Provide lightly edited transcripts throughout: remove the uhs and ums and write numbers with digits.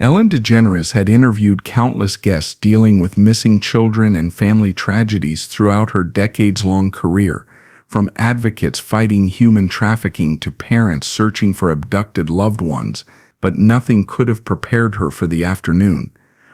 Ellen DeGeneres had interviewed countless guests dealing with missing children and family tragedies throughout her decades-long career, from advocates fighting human trafficking to parents searching for abducted loved ones, but nothing could have prepared her for the afternoon,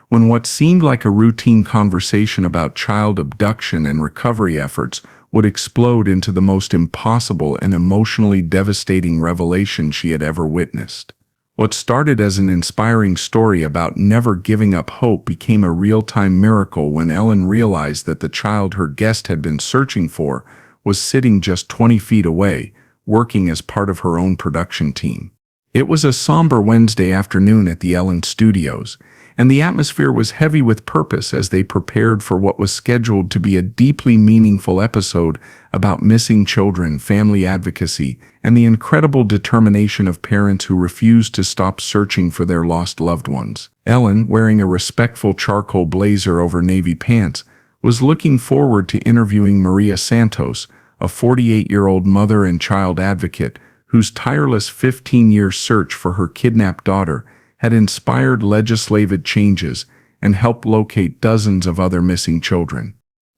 when what seemed like a routine conversation about child abduction and recovery efforts would explode into the most impossible and emotionally devastating revelation she had ever witnessed. What started as an inspiring story about never giving up hope became a real-time miracle when Ellen realized that the child her guest had been searching for was sitting just 20 feet away, working as part of her own production team. It was a somber Wednesday afternoon at the Ellen Studios, and the atmosphere was heavy with purpose as they prepared for what was scheduled to be a deeply meaningful episode about missing children, family advocacy, and the incredible determination of parents who refused to stop searching for their lost loved ones. Ellen, wearing a respectful charcoal blazer over navy pants, was looking forward to interviewing Maria Santos, a 48-year-old mother and child advocate whose tireless 15-year search for her kidnapped daughter had inspired legislative changes and helped locate dozens of other missing children.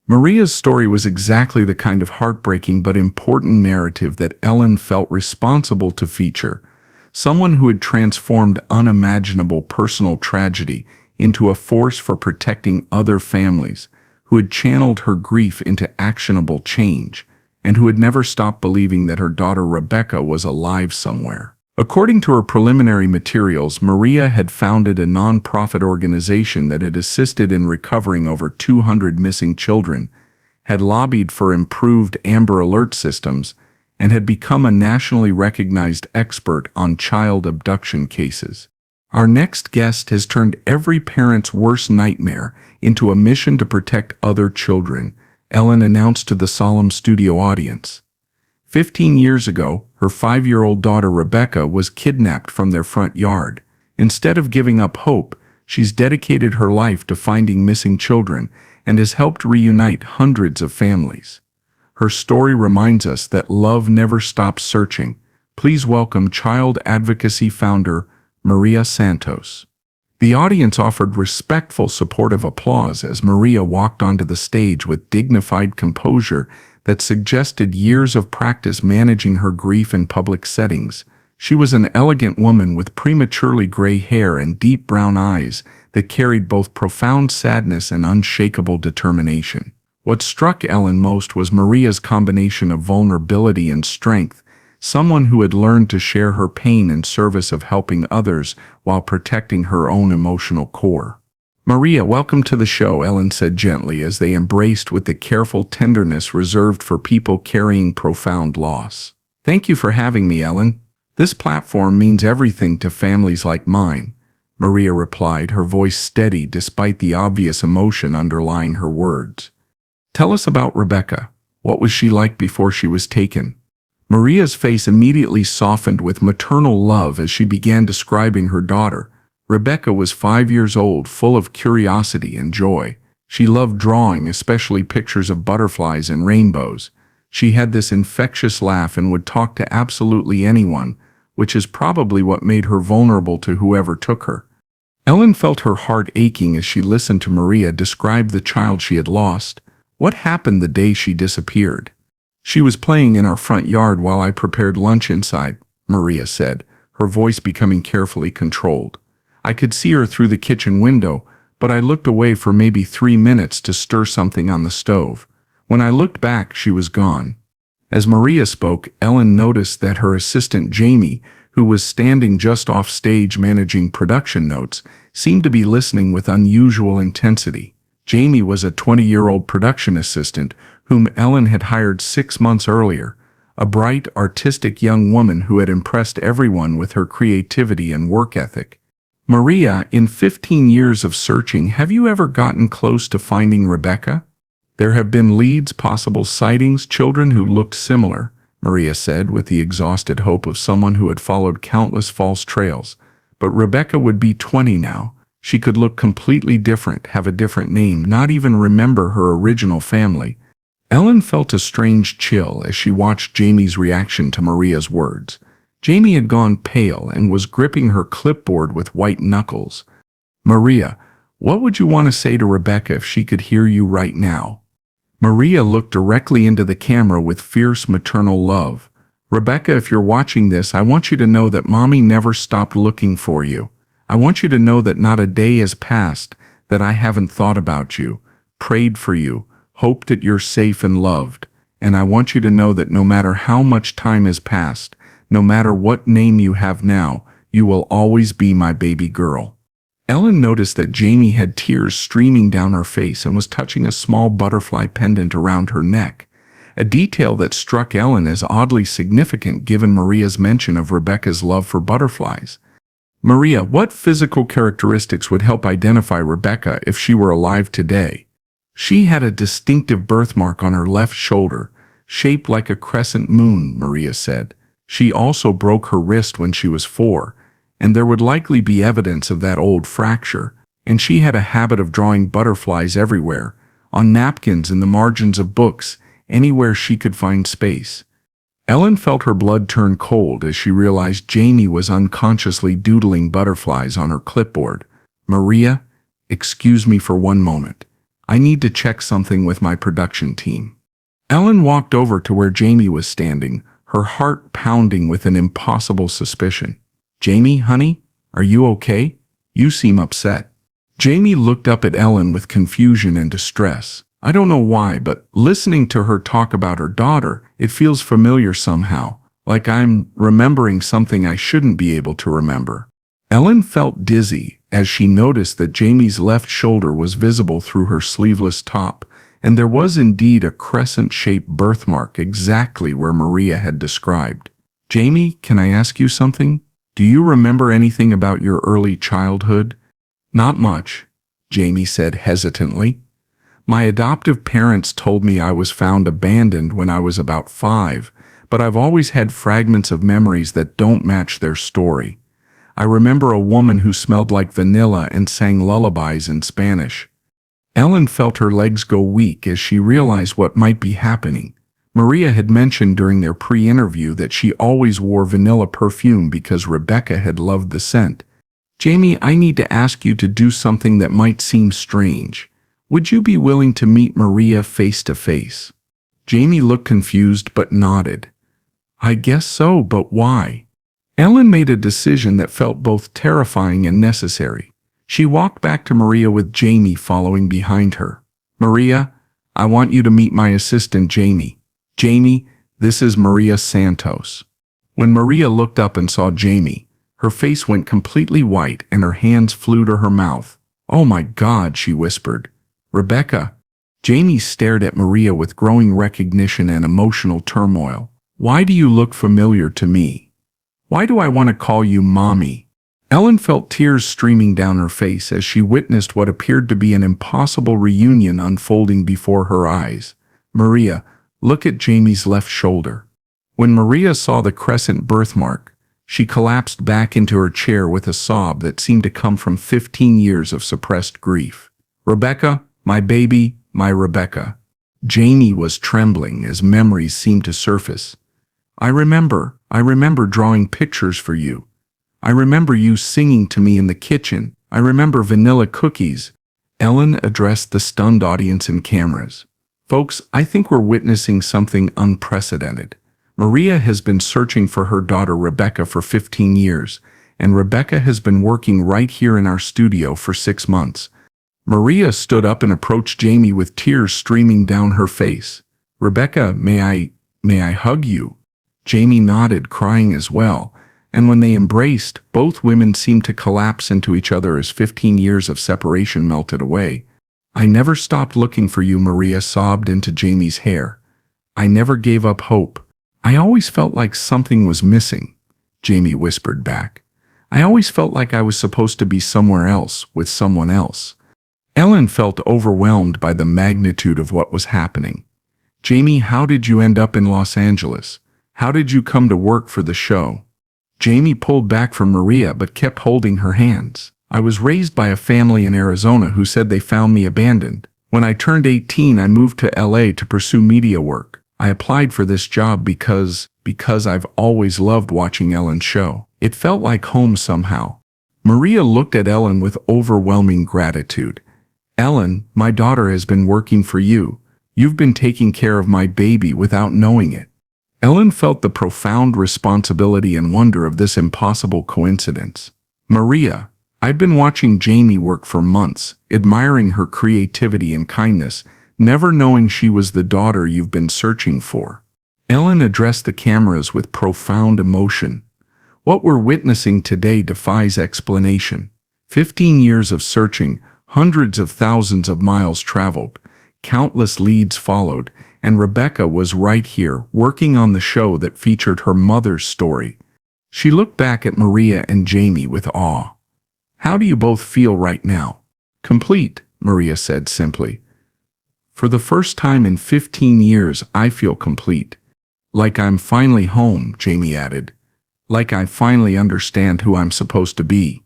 Maria's story was exactly the kind of heartbreaking but important narrative that Ellen felt responsible to feature, someone who had transformed unimaginable personal tragedy into a force for protecting other families, who had channeled her grief into actionable change, and who had never stopped believing that her daughter Rebecca was alive somewhere. According to her preliminary materials, Maria had founded a non-profit organization that had assisted in recovering over 200 missing children, had lobbied for improved Amber Alert systems, and had become a nationally recognized expert on child abduction cases. Our next guest has turned every parent's worst nightmare into a mission to protect other children, Ellen announced to the solemn studio audience. 15 years ago, her 5-year-old daughter Rebecca was kidnapped from their front yard. Instead of giving up hope, she's dedicated her life to finding missing children and has helped reunite hundreds of families. Her story reminds us that love never stops searching. Please welcome child advocacy founder Maria Santos. The audience offered respectful, supportive applause as Maria walked onto the stage with dignified composure that suggested years of practice managing her grief in public settings. She was an elegant woman with prematurely gray hair and deep brown eyes that carried both profound sadness and unshakable determination. What struck Ellen most was Maria's combination of vulnerability and strength, someone who had learned to share her pain in service of helping others while protecting her own emotional core. "Maria, welcome to the show," Ellen said gently as they embraced with the careful tenderness reserved for people carrying profound loss. "Thank you for having me, Ellen. This platform means everything to families like mine," Maria replied, her voice steady despite the obvious emotion underlying her words. "Tell us about Rebecca. What was she like before she was taken?" Maria's face immediately softened with maternal love as she began describing her daughter. Rebecca was 5 years old, full of curiosity and joy. She loved drawing, especially pictures of butterflies and rainbows. She had this infectious laugh and would talk to absolutely anyone, which is probably what made her vulnerable to whoever took her. Ellen felt her heart aching as she listened to Maria describe the child she had lost. "What happened the day she disappeared?" "She was playing in our front yard while I prepared lunch inside," Maria said, her voice becoming carefully controlled. "I could see her through the kitchen window, but I looked away for maybe 3 minutes to stir something on the stove. When I looked back, she was gone." As Maria spoke, Ellen noticed that her assistant Jamie, who was standing just off stage managing production notes, seemed to be listening with unusual intensity. Jamie was a 20-year-old production assistant whom Ellen had hired 6 months earlier, a bright, artistic young woman who had impressed everyone with her creativity and work ethic. "Maria, in 15 years of searching, have you ever gotten close to finding Rebecca?" "There have been leads, possible sightings, children who looked similar," Maria said with the exhausted hope of someone who had followed countless false trails. "But Rebecca would be 20 now. She could look completely different, have a different name, not even remember her original family." Ellen felt a strange chill as she watched Jamie's reaction to Maria's words. Jamie had gone pale and was gripping her clipboard with white knuckles. Maria, what would you want to say to Rebecca if she could hear you right now? Maria looked directly into the camera with fierce maternal love. Rebecca, if you're watching this, I want you to know that Mommy never stopped looking for you. I want you to know that not a day has passed that I haven't thought about you, prayed for you, hoped that you're safe and loved. And I want you to know that no matter how much time has passed, no matter what name you have now, you will always be my baby girl. Ellen noticed that Jamie had tears streaming down her face and was touching a small butterfly pendant around her neck, a detail that struck Ellen as oddly significant given Maria's mention of Rebecca's love for butterflies. Maria, what physical characteristics would help identify Rebecca if she were alive today? She had a distinctive birthmark on her left shoulder, shaped like a crescent moon, Maria said. She also broke her wrist when she was 4, and there would likely be evidence of that old fracture, and she had a habit of drawing butterflies everywhere, on napkins, in the margins of books, anywhere she could find space. Ellen felt her blood turn cold as she realized Jamie was unconsciously doodling butterflies on her clipboard. Maria, excuse me for one moment. I need to check something with my production team. Ellen walked over to where Jamie was standing, her heart pounding with an impossible suspicion. Jamie, honey, are you okay? You seem upset. Jamie looked up at Ellen with confusion and distress. I don't know why, but listening to her talk about her daughter, it feels familiar somehow, like I'm remembering something I shouldn't be able to remember. Ellen felt dizzy as she noticed that Jamie's left shoulder was visible through her sleeveless top, and there was indeed a crescent-shaped birthmark exactly where Maria had described. Jamie, can I ask you something? Do you remember anything about your early childhood? Not much, Jamie said hesitantly. My adoptive parents told me I was found abandoned when I was about 5, but I've always had fragments of memories that don't match their story. I remember a woman who smelled like vanilla and sang lullabies in Spanish. Ellen felt her legs go weak as she realized what might be happening. Maria had mentioned during their pre-interview that she always wore vanilla perfume because Rebecca had loved the scent. Jamie, I need to ask you to do something that might seem strange. Would you be willing to meet Maria face to face? Jamie looked confused but nodded. I guess so, but why? Ellen made a decision that felt both terrifying and necessary. She walked back to Maria with Jamie following behind her. Maria, I want you to meet my assistant Jamie. Jamie, this is Maria Santos. When Maria looked up and saw Jamie, her face went completely white and her hands flew to her mouth. Oh my God, she whispered. Rebecca. Jamie stared at Maria with growing recognition and emotional turmoil. Why do you look familiar to me? Why do I want to call you Mommy? Ellen felt tears streaming down her face as she witnessed what appeared to be an impossible reunion unfolding before her eyes. Maria, look at Jamie's left shoulder. When Maria saw the crescent birthmark, she collapsed back into her chair with a sob that seemed to come from 15 years of suppressed grief. Rebecca, my baby, my Rebecca. Jamie was trembling as memories seemed to surface. I remember drawing pictures for you. I remember you singing to me in the kitchen. I remember vanilla cookies. Ellen addressed the stunned audience and cameras. Folks, I think we're witnessing something unprecedented. Maria has been searching for her daughter Rebecca for 15 years, and Rebecca has been working right here in our studio for 6 months. Maria stood up and approached Jamie with tears streaming down her face. Rebecca, may I hug you? Jamie nodded, crying as well, and when they embraced, both women seemed to collapse into each other as 15 years of separation melted away. I never stopped looking for you, Maria sobbed into Jamie's hair. I never gave up hope. I always felt like something was missing, Jamie whispered back. I always felt like I was supposed to be somewhere else, with someone else. Ellen felt overwhelmed by the magnitude of what was happening. Jamie, how did you end up in Los Angeles? How did you come to work for the show? Jamie pulled back from Maria but kept holding her hands. I was raised by a family in Arizona who said they found me abandoned. When I turned 18, I moved to LA to pursue media work. I applied for this job because I've always loved watching Ellen's show. It felt like home somehow. Maria looked at Ellen with overwhelming gratitude. "Ellen, my daughter has been working for you. You've been taking care of my baby without knowing it." Ellen felt the profound responsibility and wonder of this impossible coincidence. "Maria, I've been watching Jamie work for months, admiring her creativity and kindness, never knowing she was the daughter you've been searching for." Ellen addressed the cameras with profound emotion. "What we're witnessing today defies explanation. 15 years of searching, hundreds of thousands of miles traveled, countless leads followed, and Rebecca was right here, working on the show that featured her mother's story." She looked back at Maria and Jamie with awe. "How do you both feel right now?" "Complete," Maria said simply. "For the first time in 15 years, I feel complete." "Like I'm finally home," Jamie added. "Like I finally understand who I'm supposed to be."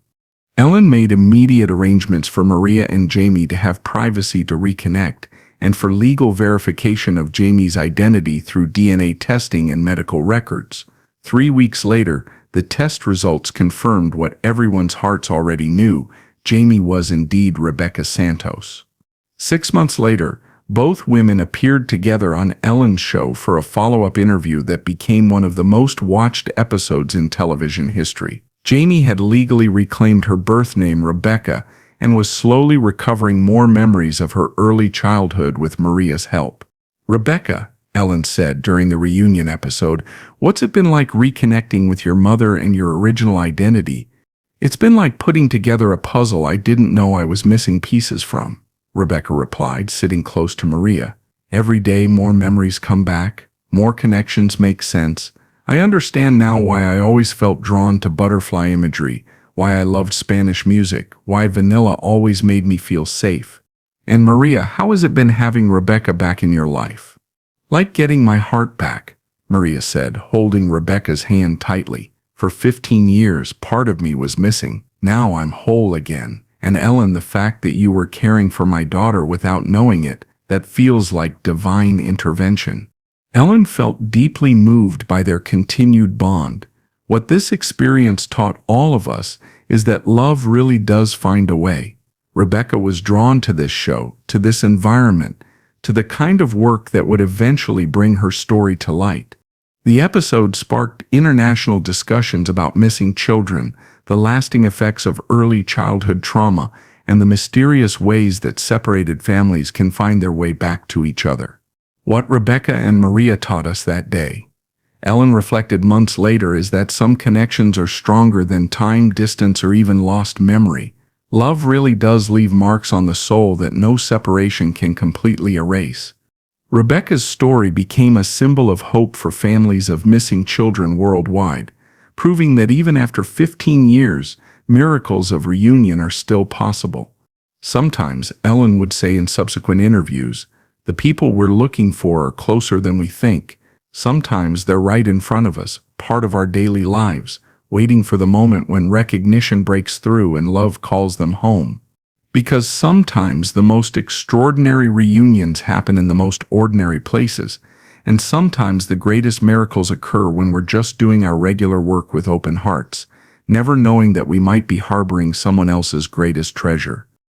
Ellen made immediate arrangements for Maria and Jamie to have privacy to reconnect, and for legal verification of Jamie's identity through DNA testing and medical records. 3 weeks later, the test results confirmed what everyone's hearts already knew: Jamie was indeed Rebecca Santos. 6 months later, both women appeared together on Ellen's show for a follow-up interview that became one of the most watched episodes in television history. Jamie had legally reclaimed her birth name Rebecca and was slowly recovering more memories of her early childhood with Maria's help. "Rebecca," Ellen said during the reunion episode, "what's it been like reconnecting with your mother and your original identity?" "It's been like putting together a puzzle I didn't know I was missing pieces from," Rebecca replied, sitting close to Maria. "Every day more memories come back, more connections make sense. I understand now why I always felt drawn to butterfly imagery, why I loved Spanish music, why vanilla always made me feel safe." "And Maria, how has it been having Rebecca back in your life?" "Like getting my heart back," Maria said, holding Rebecca's hand tightly. "For 15 years, part of me was missing. Now I'm whole again. And Ellen, the fact that you were caring for my daughter without knowing it, that feels like divine intervention." Ellen felt deeply moved by their continued bond. What this experience taught all of us is that love really does find a way. Rebecca was drawn to this show, to this environment, to the kind of work that would eventually bring her story to light. The episode sparked international discussions about missing children, the lasting effects of early childhood trauma, and the mysterious ways that separated families can find their way back to each other. What Rebecca and Maria taught us that day, Ellen reflected months later, is that some connections are stronger than time, distance, or even lost memory. Love really does leave marks on the soul that no separation can completely erase. Rebecca's story became a symbol of hope for families of missing children worldwide, proving that even after 15 years, miracles of reunion are still possible. Sometimes, Ellen would say in subsequent interviews, the people we're looking for are closer than we think. Sometimes they're right in front of us, part of our daily lives, waiting for the moment when recognition breaks through and love calls them home. Because sometimes the most extraordinary reunions happen in the most ordinary places, and sometimes the greatest miracles occur when we're just doing our regular work with open hearts, never knowing that we might be harboring someone else's greatest treasure.